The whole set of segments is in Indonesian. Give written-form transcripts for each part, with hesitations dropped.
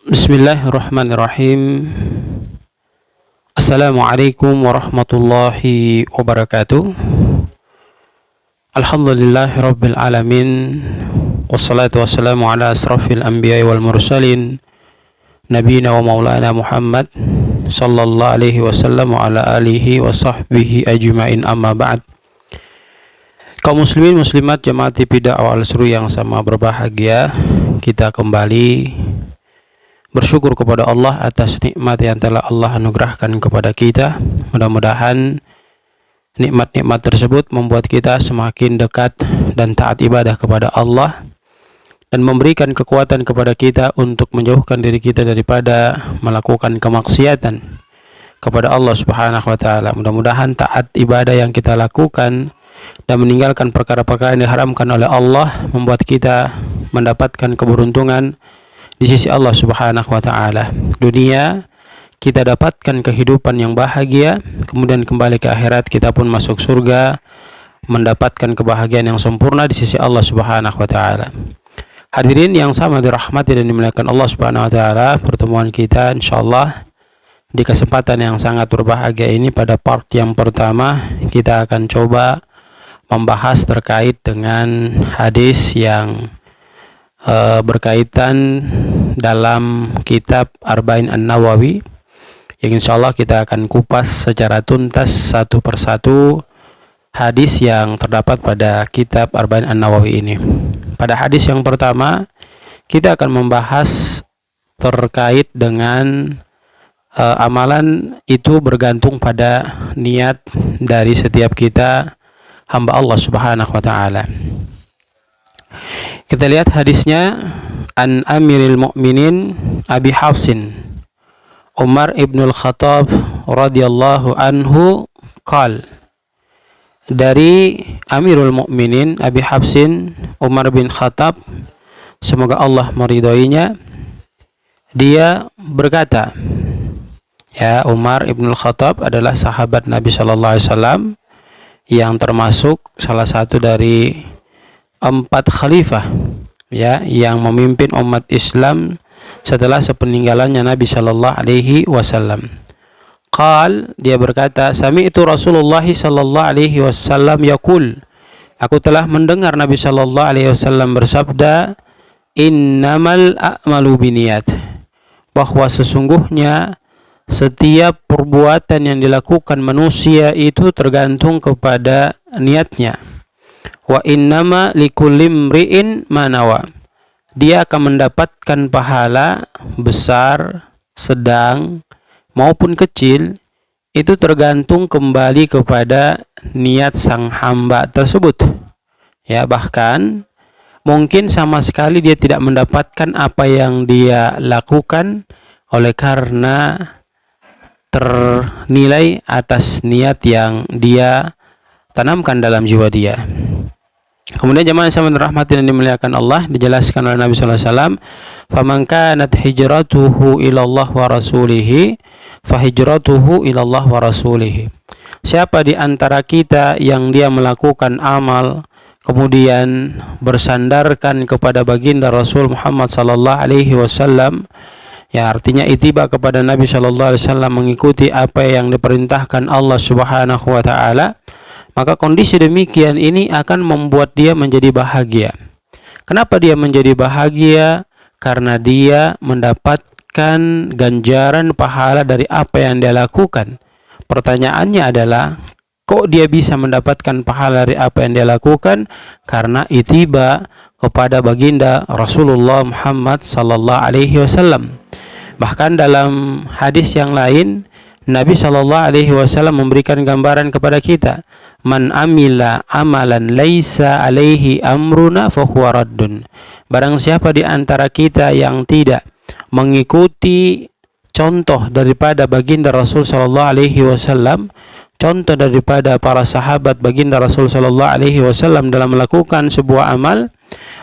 Bismillahirrahmanirrahim. Assalamualaikum warahmatullahi wabarakatuh. Alhamdulillahi rabbil alamin. Wassalatu wassalamu ala asrafil anbiya wal mursalin nabiyina wa maulana Muhammad sallallahu alaihi wasallam wa ala alihi wa sahbihi ajma'in, amma ba'd. Kaum muslimin muslimat jamaah TV Dakwah Al-Seru yang sama berbahagia, kita kembali bersyukur kepada Allah atas nikmat yang telah Allah anugerahkan kepada kita. Mudah-mudahan nikmat-nikmat tersebut membuat kita semakin dekat dan taat ibadah kepada Allah, dan memberikan kekuatan kepada kita untuk menjauhkan diri kita daripada melakukan kemaksiatan kepada Allah Subhanahu wa taala. Mudah-mudahan taat ibadah yang kita lakukan dan meninggalkan perkara-perkara yang diharamkan oleh Allah membuat kita mendapatkan keberuntungan di sisi Allah Subhanahu wa taala. Dunia kita dapatkan kehidupan yang bahagia, kemudian kembali ke akhirat kita pun masuk surga, mendapatkan kebahagiaan yang sempurna di sisi Allah Subhanahu wa taala. Hadirin yang sama dirahmati dan dimuliakan Allah Subhanahu wa taala, pertemuan kita insyaallah di kesempatan yang sangat berbahagia ini, pada part yang pertama kita akan coba membahas terkait dengan hadis yang berkaitan dalam kitab Arba'in An-Nawawi, yang insyaallah kita akan kupas secara tuntas satu persatu hadis yang terdapat pada kitab Arba'in An-Nawawi ini. Pada hadis yang pertama kita akan membahas terkait dengan amalan itu bergantung pada niat dari setiap kita, hamba Allah Subhanahu wa taala. Kita lihat hadisnya. An Amiril Mu'minin Abi Hafsin Umar ibnul Khattab radhiyallahu anhu qal, dari Amirul Mu'minin Abi Hafsin Umar bin Khattab, semoga Allah meridhoinya, dia berkata, ya, Umar ibnul Khattab adalah sahabat Nabi Shallallahu Alaihi Wasallam yang termasuk salah satu dari 4 khalifah, ya, yang memimpin umat Islam setelah sepeninggalannya Nabi Shallallahu Alaihi Wasallam. Qal, dia berkata, sami'tu Rasulullah Shallallahu Alaihi Wasallam yaqul, aku telah mendengar Nabi Shallallahu Alaihi Wasallam bersabda, innamal a'malu biniyat, bahwa sesungguhnya setiap perbuatan yang dilakukan manusia itu tergantung kepada niatnya. Wa innama likulli imri'in ma nawa, dia akan mendapatkan pahala besar, sedang maupun kecil, itu tergantung kembali kepada niat sang hamba tersebut. Ya, bahkan mungkin sama sekali dia tidak mendapatkan apa yang dia lakukan oleh karena ternilai atas niat yang dia tanamkan dalam jiwa dia. Kemudian jemaah yang sama dirahmati dan dimuliakan Allah, dijelaskan oleh Nabi sallallahu alaihi wasallam, "Faman kanat hijratuhu ila Allah wa rasulih, fa hijratuhu ila Allah wa rasulih." Siapa di antara kita yang dia melakukan amal kemudian bersandarkan kepada baginda Rasul Muhammad sallallahu alaihi wasallam, ya, artinya ittiba kepada Nabi sallallahu alaihi wasallam, mengikuti apa yang diperintahkan Allah Subhanahu wa taala, maka kondisi demikian ini akan membuat dia menjadi bahagia. Kenapa dia menjadi bahagia? Karena dia mendapatkan ganjaran pahala dari apa yang dia lakukan. Pertanyaannya adalah, kok dia bisa mendapatkan pahala dari apa yang dia lakukan? Karena ittiba kepada baginda Rasulullah Muhammad sallallahu alaihi wasallam. Bahkan dalam hadis yang lain, Nabi Shallallahu Alaihi Wasallam memberikan gambaran kepada kita, man amila amalan laisa alaihi amruna fahuwa raddun. Barang siapa di antara kita yang tidak mengikuti contoh daripada baginda Rasul Shallallahu Alaihi Wasallam, contoh daripada para sahabat baginda Rasul Shallallahu Alaihi Wasallam dalam melakukan sebuah amal,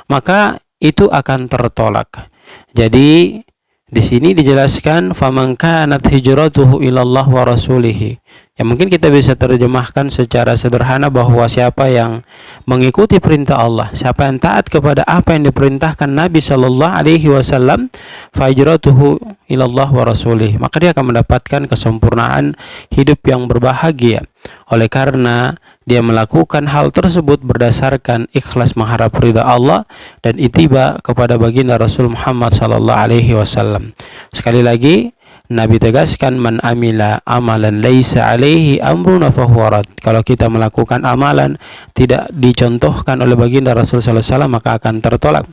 maka itu akan tertolak. Jadi di sini dijelaskan, faman kanat hijratuhu ilallah wa rasulih, Ya mungkin kita bisa terjemahkan secara sederhana bahwa siapa yang mengikuti perintah Allah, siapa yang taat kepada apa yang diperintahkan Nabi Shallallahu Alaihi Wasallam, fahijratuhu ilallah wa rasulih, maka dia akan mendapatkan kesempurnaan hidup yang berbahagia. Oleh karena dia melakukan hal tersebut berdasarkan ikhlas mengharap ridha Allah dan ittiba kepada baginda Rasul Muhammad Shallallahu Alaihi Wasallam. Sekali lagi, Nabi tegaskan, man amila amalan laisa alaihi amruna fahuwa rad. Kalau kita melakukan amalan tidak dicontohkan oleh baginda Rasul sallallahu alaihi wasallam, maka akan tertolak.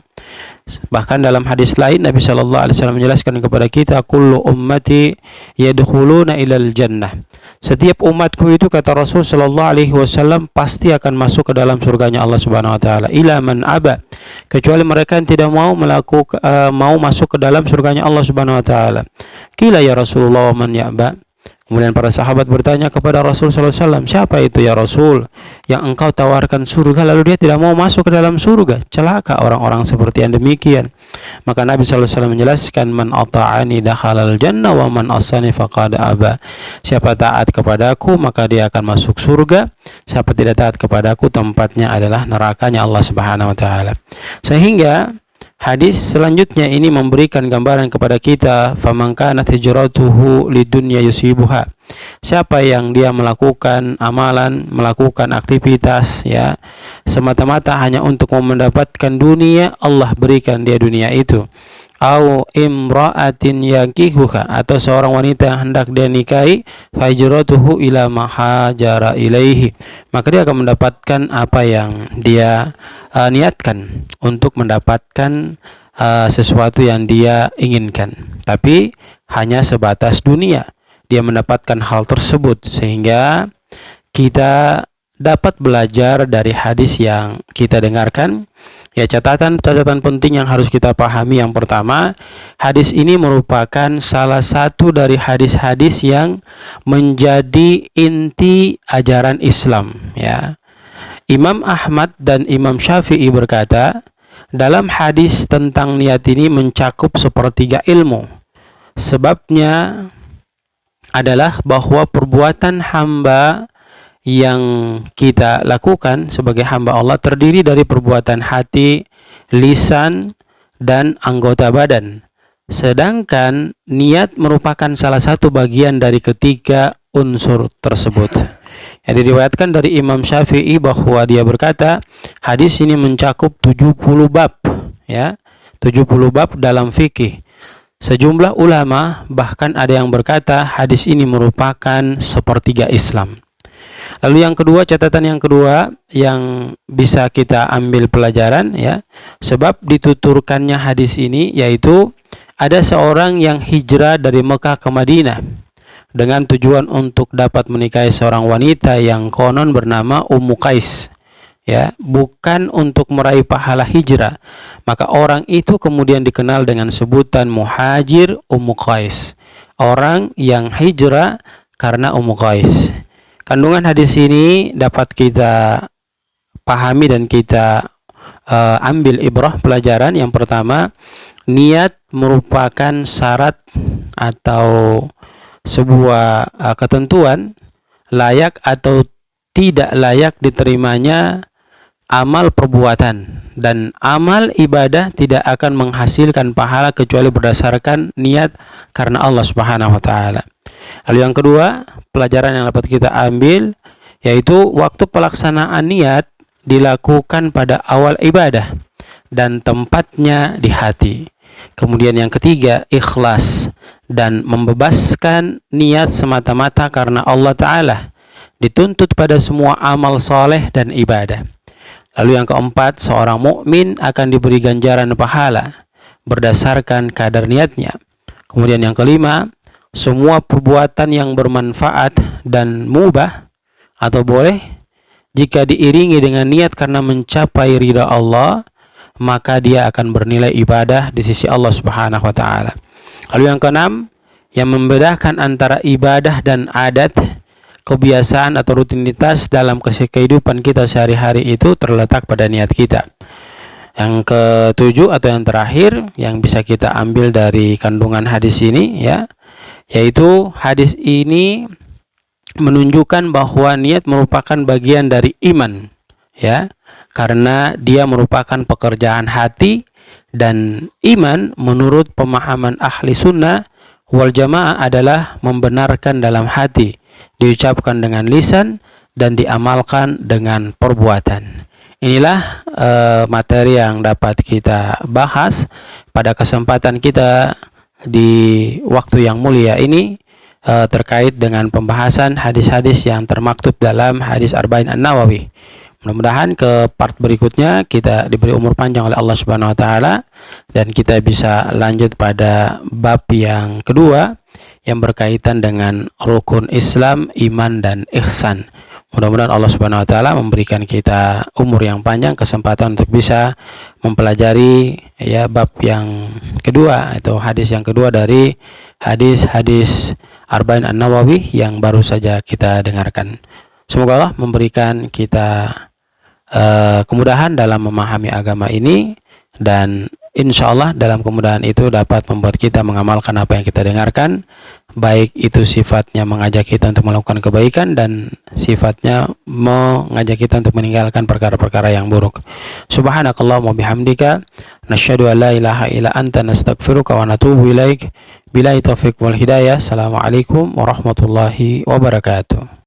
Bahkan dalam hadis lain Nabi sallallahu alaihi wasallam menjelaskan kepada kita, kullu ummati yadkhuluna ilal jannah. Setiap umatku itu, kata Rasul sallallahu alaihi wasallam, pasti akan masuk ke dalam surganya Allah Subhanahu wa taala. Ila man aba, kecuali mereka yang tidak mau mau masuk ke dalam surganya Allah Subhanahu wa taala. Qila ya Rasulullah man ya'ba. Kemudian para sahabat bertanya kepada Rasul sallallahu alaihi wasallam, siapa itu ya Rasul yang engkau tawarkan surga lalu dia tidak mau masuk ke dalam surga? Celaka orang-orang seperti yang demikian. Maka Nabi sallallahu alaihi wasallam menjelaskan, man ata'ani dakhalal jannah wa man asani faqad aba. Siapa taat kepadaku maka dia akan masuk surga, siapa tidak taat kepadaku tempatnya adalah nerakanya Allah Subhanahu wa taala. Sehingga hadis selanjutnya ini memberikan gambaran kepada kita, faman kanat hijratuhu lidunya yusibuha. Siapa yang dia melakukan amalan, melakukan aktivitas ya semata-mata hanya untuk mendapatkan dunia, Allah berikan dia dunia itu. Au imra'atin yankihuha, atau seorang wanita yang hendak dia nikahi, fahijratuhu ila ma hajara ilaihi, maka dia akan mendapatkan apa yang dia niatkan untuk mendapatkan sesuatu yang dia inginkan, tapi hanya sebatas dunia dia mendapatkan hal tersebut. Sehingga kita dapat belajar dari hadis yang kita dengarkan. Ya, catatan penting yang harus kita pahami. Yang pertama, hadis ini merupakan salah satu dari hadis-hadis yang menjadi inti ajaran Islam ya. Imam Ahmad dan Imam Syafi'i berkata, dalam hadis tentang niat ini mencakup sepertiga ilmu. Sebabnya adalah bahwa perbuatan hamba yang kita lakukan sebagai hamba Allah terdiri dari perbuatan hati, lisan, dan anggota badan. Sedangkan niat merupakan salah satu bagian dari ketiga unsur tersebut. Yang diriwayatkan dari Imam Syafi'i bahwa dia berkata, hadis ini mencakup 70 bab ya, 70 bab dalam fikih. Sejumlah ulama bahkan ada yang berkata hadis ini merupakan sepertiga Islam. Lalu yang kedua, catatan yang kedua yang bisa kita ambil pelajaran ya, sebab dituturkannya hadis ini, yaitu ada seorang yang hijrah dari Mekah ke Madinah dengan tujuan untuk dapat menikahi seorang wanita yang konon bernama Ummu Qais ya, bukan untuk meraih pahala hijrah. Maka orang itu kemudian dikenal dengan sebutan muhajir Ummu Qais, orang yang hijrah karena Ummu Qais. Kandungan hadis ini dapat kita pahami dan kita ambil ibrah pelajaran. Yang pertama, niat merupakan syarat atau sebuah ketentuan layak atau tidak layak diterimanya amal perbuatan, dan amal ibadah tidak akan menghasilkan pahala kecuali berdasarkan niat karena Allah Subhanahu wa taala. Lalu yang kedua, pelajaran yang dapat kita ambil yaitu waktu pelaksanaan niat dilakukan pada awal ibadah dan tempatnya di hati. Kemudian yang ketiga, ikhlas dan membebaskan niat semata-mata karena Allah Ta'ala dituntut pada semua amal soleh dan ibadah. Lalu yang keempat, seorang mukmin akan diberi ganjaran pahala berdasarkan kadar niatnya. Kemudian yang kelima, semua perbuatan yang bermanfaat dan mubah atau boleh jika diiringi dengan niat karena mencapai ridha Allah, maka dia akan bernilai ibadah di sisi Allah Subhanahu wa taala. Lalu yang keenam, yang membedakan antara ibadah dan adat, kebiasaan atau rutinitas dalam kehidupan kita sehari-hari itu terletak pada niat kita. Yang ketujuh atau yang terakhir yang bisa kita ambil dari kandungan hadis ini ya, yaitu hadis ini menunjukkan bahwa niat merupakan bagian dari iman, ya, karena dia merupakan pekerjaan hati, dan iman menurut pemahaman ahli sunnah wal jamaah adalah membenarkan dalam hati, diucapkan dengan lisan, dan diamalkan dengan perbuatan. Inilah materi yang dapat kita bahas pada kesempatan kita di waktu yang mulia ini, terkait dengan pembahasan hadis-hadis yang termaktub dalam hadis Arba'in An-Nawawi. Mudah-mudahan ke part berikutnya kita diberi umur panjang oleh Allah Subhanahu wa taala dan kita bisa lanjut pada bab yang kedua yang berkaitan dengan rukun Islam, iman, dan ihsan. Mudah-mudahan Allah Subhanahu wa taala memberikan kita umur yang panjang, kesempatan untuk bisa mempelajari ya bab yang kedua atau hadis yang kedua dari hadis-hadis Arba'in An-Nawawi yang baru saja kita dengarkan. Semoga Allah memberikan kita kemudahan dalam memahami agama ini, dan insya Allah dalam kemudahan itu dapat membuat kita mengamalkan apa yang kita dengarkan, baik itu sifatnya mengajak kita untuk melakukan kebaikan dan sifatnya mengajak kita untuk meninggalkan perkara-perkara yang buruk. Subhanakallahumma bihamdika nasyhadu an la ilaha illa anta nastaghfiruka wa natubu ilaik. Billahi taufiq wal hidayah. Assalamualaikum warahmatullahi wabarakatuh.